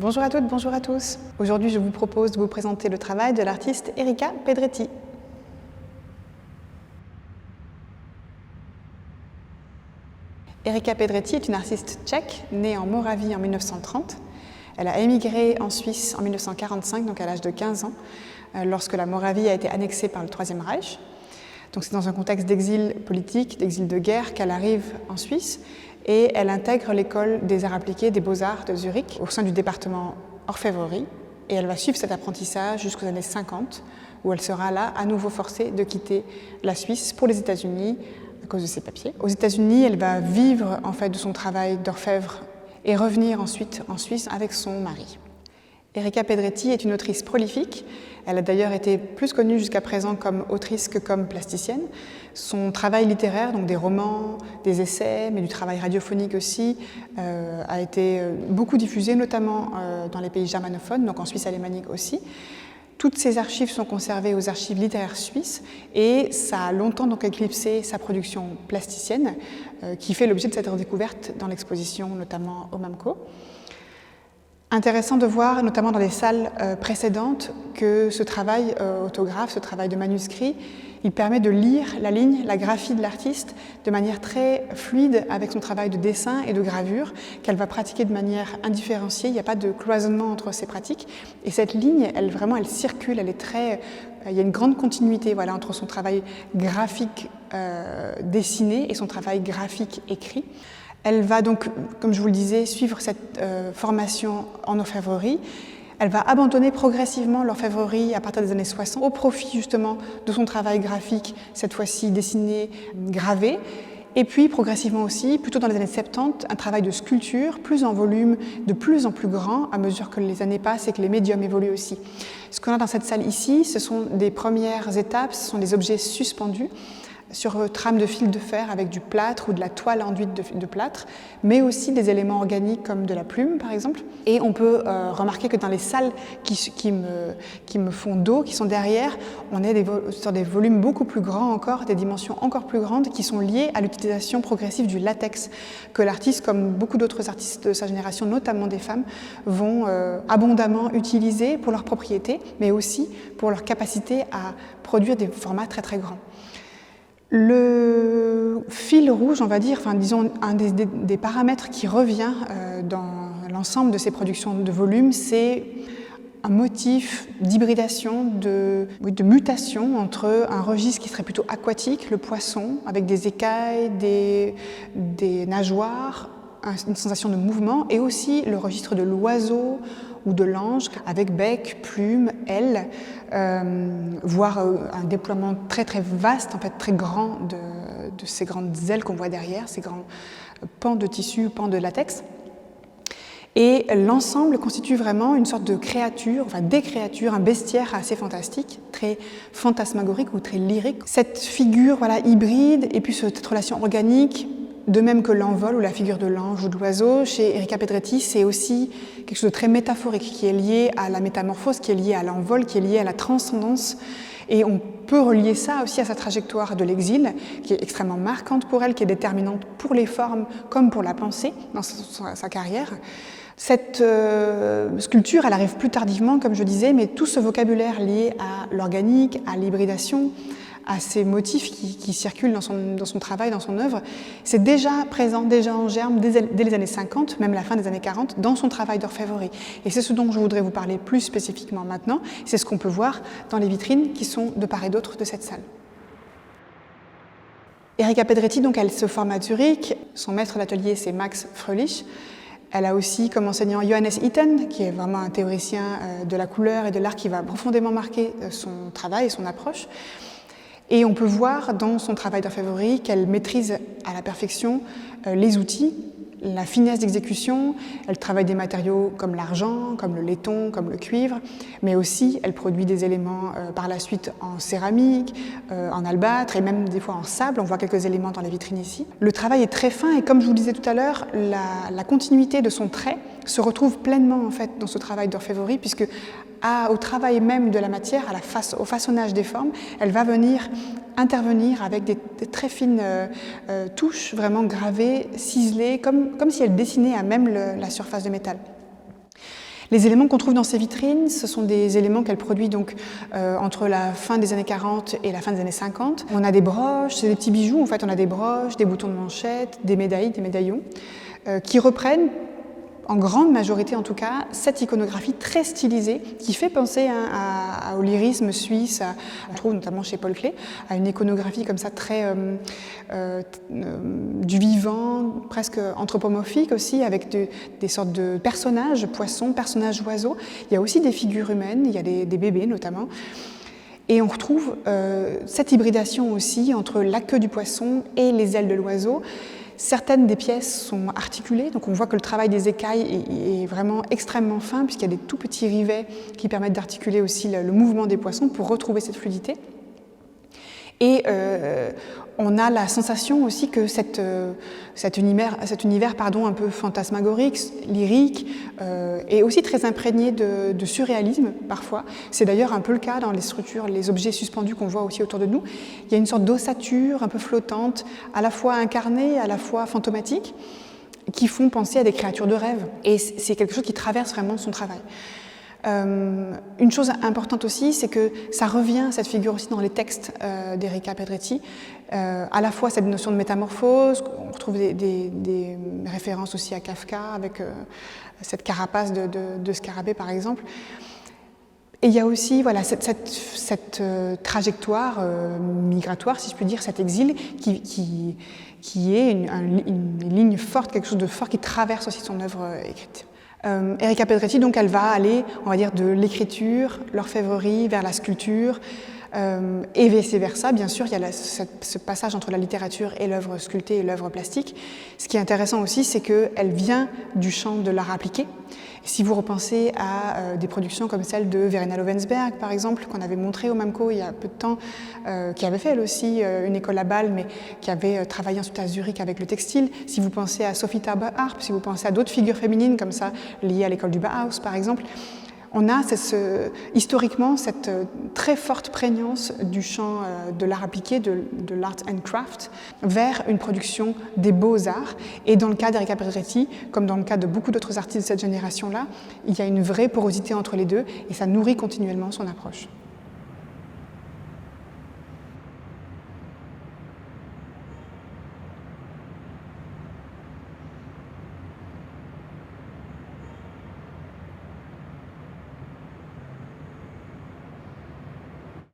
Bonjour à toutes, bonjour à tous. Aujourd'hui, je vous propose de vous présenter le travail de l'artiste Erika Pedretti. Erika Pedretti est une artiste tchèque, née en Moravie en 1930. Elle a émigré en Suisse en 1945, donc à l'âge de 15 ans, lorsque la Moravie a été annexée par le Troisième Reich. Donc c'est dans un contexte d'exil politique, d'exil de guerre qu'elle arrive en Suisse et elle intègre l'école des arts appliqués des Beaux-Arts de Zurich au sein du département orfèvrerie et elle va suivre cet apprentissage jusqu'aux années 50 où elle sera là à nouveau forcée de quitter la Suisse pour les États-Unis à cause de ses papiers. Aux États-Unis, elle va vivre en fait de son travail d'orfèvre et revenir ensuite en Suisse avec son mari. Erika Pedretti est une autrice prolifique. Elle a d'ailleurs été plus connue jusqu'à présent comme autrice que comme plasticienne. Son travail littéraire, donc des romans, des essais, mais du travail radiophonique aussi, a été beaucoup diffusé, notamment dans les pays germanophones, donc en Suisse alémanique aussi. Toutes ces archives sont conservées aux archives littéraires suisses et ça a longtemps donc éclipsé sa production plasticienne qui fait l'objet de cette redécouverte dans l'exposition, notamment au MAMCO. Intéressant de voir, notamment dans les salles précédentes, que ce travail autographe, ce travail de manuscrit, il permet de lire la ligne, la graphie de l'artiste de manière très fluide avec son travail de dessin et de gravure qu'elle va pratiquer de manière indifférenciée. Il n'y a pas de cloisonnement entre ces pratiques. Et cette ligne, elle circule, elle est très... il y a une grande continuité voilà, entre son travail graphique dessiné et son travail graphique écrit. Elle va donc, comme je vous le disais, suivre cette formation en orfèvrerie. Elle va abandonner progressivement l'orfèvrerie à partir des années 60 au profit justement de son travail graphique, cette fois-ci dessiné, gravé. Et puis progressivement aussi, plutôt dans les années 70, un travail de sculpture, plus en volume, de plus en plus grand à mesure que les années passent et que les médiums évoluent aussi. Ce qu'on a dans cette salle ici, ce sont des premières étapes, ce sont des objets suspendus sur trame de fil de fer avec du plâtre ou de la toile enduite de plâtre, mais aussi des éléments organiques comme de la plume par exemple. Et on peut remarquer que dans les salles qui me font dos, qui sont derrière, on est sur des volumes beaucoup plus grands encore, des dimensions encore plus grandes qui sont liées à l'utilisation progressive du latex que l'artiste, comme beaucoup d'autres artistes de sa génération, notamment des femmes, vont abondamment utiliser pour leurs propriétés, mais aussi pour leur capacité à produire des formats très très grands. Le fil rouge, on va dire, enfin, disons un des paramètres qui revient dans l'ensemble de ces productions de volume, c'est un motif d'hybridation, de mutation entre un registre qui serait plutôt aquatique, le poisson, avec des écailles, des nageoires, une sensation de mouvement, et aussi le registre de l'oiseau ou de l'ange, avec bec, plume, ailes, voire un déploiement très très vaste, en fait très grand de ces grandes ailes qu'on voit derrière, ces grands pans de tissu, pans de latex. Et l'ensemble constitue vraiment une sorte de créature, enfin des créatures, un bestiaire assez fantastique, très fantasmagorique ou très lyrique. Cette figure voilà, hybride et puis cette relation organique, de même que l'envol ou la figure de l'ange ou de l'oiseau, chez Erika Pedretti, c'est aussi quelque chose de très métaphorique qui est lié à la métamorphose, qui est lié à l'envol, qui est lié à la transcendance. Et on peut relier ça aussi à sa trajectoire de l'exil, qui est extrêmement marquante pour elle, qui est déterminante pour les formes comme pour la pensée dans sa carrière. Cette sculpture, elle arrive plus tardivement, comme je disais, mais tout ce vocabulaire lié à l'organique, à l'hybridation, à ces motifs qui circulent dans son travail, dans son œuvre, c'est déjà présent, déjà en germe dès les années 50, même la fin des années 40, dans son travail d'orfèvrerie. Et c'est ce dont je voudrais vous parler plus spécifiquement maintenant, c'est ce qu'on peut voir dans les vitrines qui sont de part et d'autre de cette salle. Erika Pedretti, donc, elle se forme à Zurich, son maître d'atelier c'est Max Fröhlich. Elle a aussi comme enseignant Johannes Itten, qui est vraiment un théoricien de la couleur et de l'art qui va profondément marquer son travail et son approche. Et on peut voir dans son travail d'orfèvrerie qu'elle maîtrise à la perfection les outils, la finesse d'exécution. Elle travaille des matériaux comme l'argent, comme le laiton, comme le cuivre, mais aussi elle produit des éléments par la suite en céramique, en albâtre et même des fois en sable. On voit quelques éléments dans les vitrines ici. Le travail est très fin et comme je vous le disais tout à l'heure, la continuité de son trait se retrouve pleinement en fait dans ce travail d'orfèvrerie puisque au travail même de la matière, au façonnage des formes, elle va venir intervenir avec des très fines touches vraiment gravées, ciselées, comme si elle dessinait à même la surface de métal. Les éléments qu'on trouve dans ces vitrines, ce sont des éléments qu'elle produit donc, entre la fin des années 40 et la fin des années 50. On a des broches, c'est des petits bijoux, en fait on a des broches, des boutons de manchette, des médailles, des médaillons, qui reprennent, en grande majorité en tout cas, cette iconographie très stylisée qui fait penser au lyrisme suisse, on trouve notamment chez Paul Klee, à une iconographie comme ça très du vivant, presque anthropomorphique aussi, avec des sortes de personnages, poissons, personnages oiseaux. Il y a aussi des figures humaines, il y a des bébés notamment. Et on retrouve cette hybridation aussi entre la queue du poisson et les ailes de l'oiseau. Certaines des pièces sont articulées, donc on voit que le travail des écailles est vraiment extrêmement fin, puisqu'il y a des tout petits rivets qui permettent d'articuler aussi le mouvement des poissons pour retrouver cette fluidité. Et on a la sensation aussi que cet univers un peu fantasmagorique, lyrique, est aussi très imprégné de surréalisme parfois. C'est d'ailleurs un peu le cas dans les structures, les objets suspendus qu'on voit aussi autour de nous. Il y a une sorte d'ossature un peu flottante, à la fois incarnée, à la fois fantomatique, qui font penser à des créatures de rêve. Et c'est quelque chose qui traverse vraiment son travail. Une chose importante aussi, c'est que ça revient, cette figure aussi dans les textes d'Erika Pedretti, à la fois cette notion de métamorphose, on retrouve des références aussi à Kafka, avec cette carapace de scarabée par exemple. Et il y a aussi voilà, cette trajectoire migratoire, si je puis dire, cet exil qui est une ligne forte, quelque chose de fort qui traverse aussi son œuvre écrite. Erika Pedretti, donc, elle va aller, on va dire, de l'écriture, l'orfèvrerie, vers la sculpture, et vice-versa. Bien sûr, il y a ce passage entre la littérature et l'œuvre sculptée et l'œuvre plastique. Ce qui est intéressant aussi, c'est qu'elle vient du champ de l'art appliqué. Si vous repensez à des productions comme celle de Verena Lovensberg, par exemple, qu'on avait montré au MAMCO il y a peu de temps, qui avait fait elle aussi une école à Bâle, mais qui avait travaillé ensuite à Zurich avec le textile. Si vous pensez à Sophie Taube-Arp, si vous pensez à d'autres figures féminines comme ça, liées à l'école du Bauhaus, par exemple, on a historiquement cette très forte prégnance du champ de l'art appliqué, de l'art and craft, vers une production des beaux-arts. Et dans le cas d'Erika Pedretti, comme dans le cas de beaucoup d'autres artistes de cette génération-là, il y a une vraie porosité entre les deux et ça nourrit continuellement son approche.